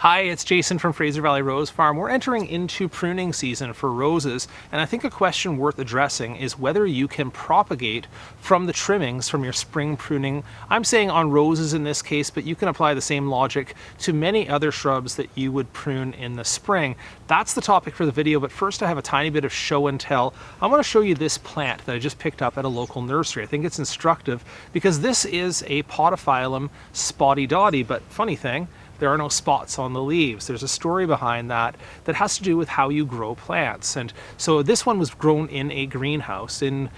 Hi, it's Jason from Fraser Valley Rose Farm. We're entering into pruning season for roses, and I think a question worth addressing is whether you can propagate from the trimmings from your spring pruning. I'm saying on roses in this case, but you can apply the same logic to many other shrubs that you would prune in the spring. That's the topic for the video, but first I have a tiny bit of show and tell. I want to show you this plant that I just picked up at a local nursery. I think it's instructive because this is a podophyllum spotty dotty, but funny thing, there are no spots on the leaves. There's a story behind that that has to do with how you grow plants. And so this one was grown in a greenhouse in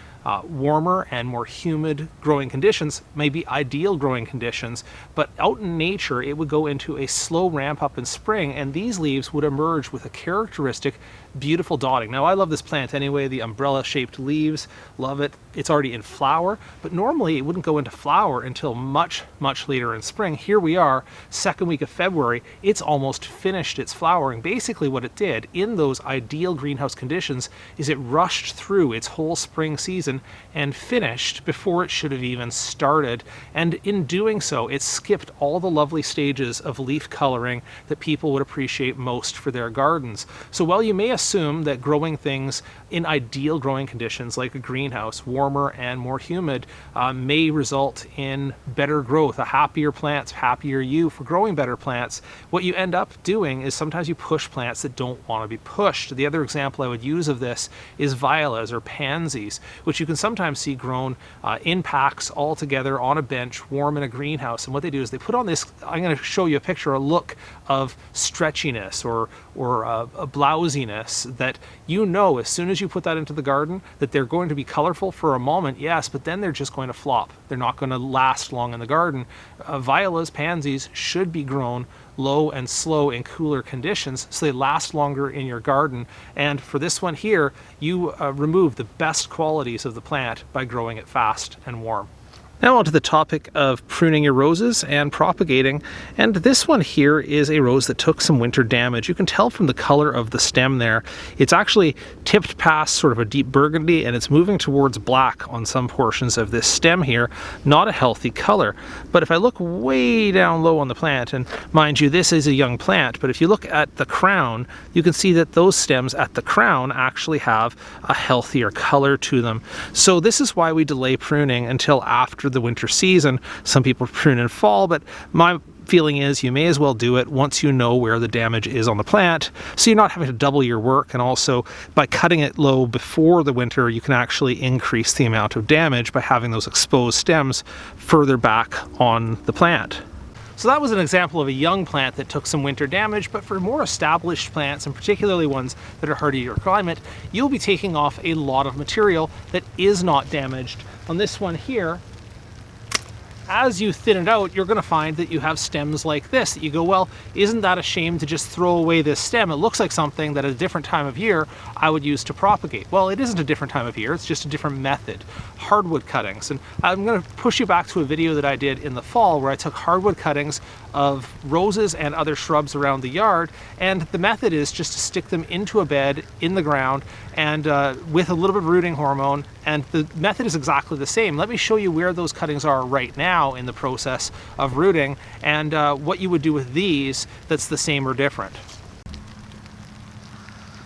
warmer and more humid growing conditions, maybe ideal growing conditions, but out in nature it would go into a slow ramp up in spring, and these leaves would emerge with a characteristic beautiful dotting. Now I love this plant anyway, the umbrella shaped leaves, love it. It's already in flower, but normally it wouldn't go into flower until much later in spring. Here we are, second week of February, it's almost finished its flowering. Basically what it did in those ideal greenhouse conditions is it rushed through its whole spring season and finished before it should have even started. And in doing so, it skipped all the lovely stages of leaf coloring that people would appreciate most for their gardens. So while you may assume that growing things in ideal growing conditions like a greenhouse, warmer and more humid, may result in better growth, a happier plants, happier you for growing better plants, what you end up doing is sometimes you push plants that don't want to be pushed. The other example I would use of this is violas or pansies, which you can sometimes see grown in packs all together on a bench, warm in a greenhouse. And what they do is they put on this, I'm going to show you a picture, a look of stretchiness or a blousiness that you know as soon as you put that into the garden that they're going to be colorful for a moment, yes, but then they're just going to flop. They're not going to last long in the garden. Violas, pansies should be grown low and slow in cooler conditions so they last longer in your garden. And for this one here, you remove the best qualities of the plant by growing it fast and warm. Now on to the topic of pruning your roses and propagating, and this one here is a rose that took some winter damage. You can tell from the color of the stem there, it's actually tipped past sort of a deep burgundy and it's moving towards black on some portions of this stem here. Not a healthy color, but if I look way down low on the plant, and mind you this is a young plant, but if you look at the crown, you can see that those stems at the crown actually have a healthier color to them. So this is why we delay pruning until after the winter season. Some people prune in fall, but my feeling is you may as well do it once you know where the damage is on the plant, so you're not having to double your work. And also by cutting it low before the winter, you can actually increase the amount of damage by having those exposed stems further back on the plant. So that was an example of a young plant that took some winter damage, but for more established plants, and particularly ones that are hardy to your climate, you'll be taking off a lot of material that is not damaged. On this one here, as you thin it out, you're going to find that you have stems like this that you go, well, isn't that a shame to just throw away this stem? It looks like something that at a different time of year I would use to propagate. Well, it isn't a different time of year, it's just a different method. Hardwood cuttings. And I'm going to push you back to a video that I did in the fall where I took hardwood cuttings of roses and other shrubs around the yard, and the method is just to stick them into a bed in the ground and with a little bit of rooting hormone, and the method is exactly the same. Let me show you where those cuttings are right now in the process of rooting and what you would do with these that's the same or different.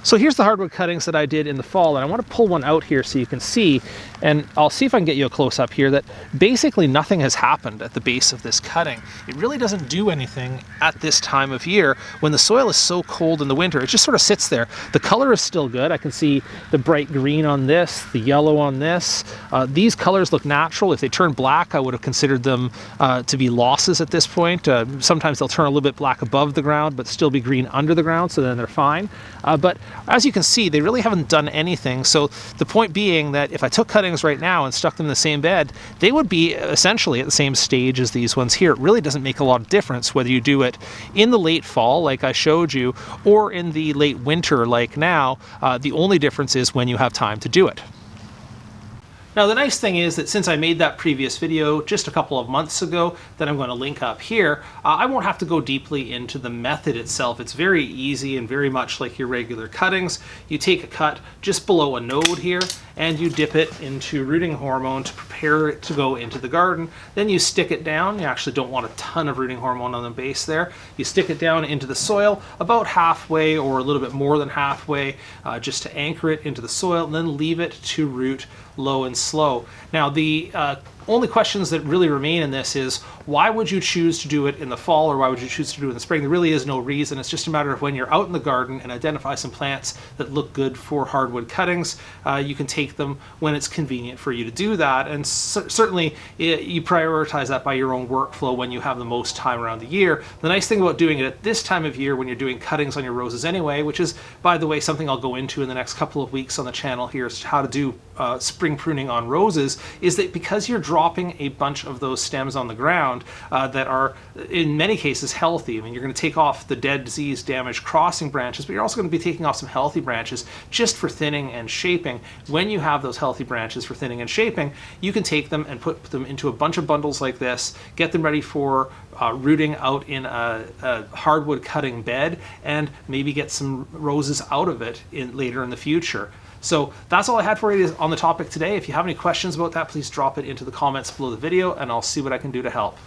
So here's the hardwood cuttings that I did in the fall, and I want to pull one out here so you can see, and I'll see if I can get you a close-up here, that basically nothing has happened at the base of this cutting. It really doesn't do anything at this time of year when the soil is so cold in the winter. It just sort of sits there. The color is still good. I can see the bright green on this, the yellow on this. These colors look natural. If they turn black, I would have considered them to be losses at this point. Sometimes they'll turn a little bit black above the ground but still be green under the ground, so then they're fine. But as you can see, they really haven't done anything. So the point being that if I took cuttings right now and stuck them in the same bed, they would be essentially at the same stage as these ones here. It really doesn't make a lot of difference whether you do it in the late fall, like I showed you, or in the late winter, like now. The only difference is when you have time to do it. Now the nice thing is that since I made that previous video just a couple of months ago that I'm going to link up here, I won't have to go deeply into the method itself. It's very easy and very much like your regular cuttings. You take a cut just below a node here and you dip it into rooting hormone to prepare it to go into the garden. Then you stick it down. You actually don't want a ton of rooting hormone on the base there. You stick it down into the soil about halfway or a little bit more than halfway just to anchor it into the soil, and then leave it to root low and slow. Now the only questions that really remain in this is, why would you choose to do it in the fall, or why would you choose to do it in the spring? There really is no reason. It's just a matter of when you're out in the garden and identify some plants that look good for hardwood cuttings, you can take them when it's convenient for you to do that. And certainly you prioritize that by your own workflow when you have the most time around the year. The nice thing about doing it at this time of year when you're doing cuttings on your roses anyway, which is, by the way, something I'll go into in the next couple of weeks on the channel here, is how to do spring pruning on roses, is that because you're dropping a bunch of those stems on the ground that are in many cases healthy. I mean, you're going to take off the dead, disease, damaged crossing branches, but you're also going to be taking off some healthy branches just for thinning and shaping. When you have those healthy branches for thinning and shaping, you can take them and put them into a bunch of bundles like this, get them ready for rooting out in a hardwood cutting bed, and maybe get some roses out of it later in the future. So that's all I had for you on the topic today. If you have any questions about that, please drop it into the comments below the video and I'll see what I can do to help.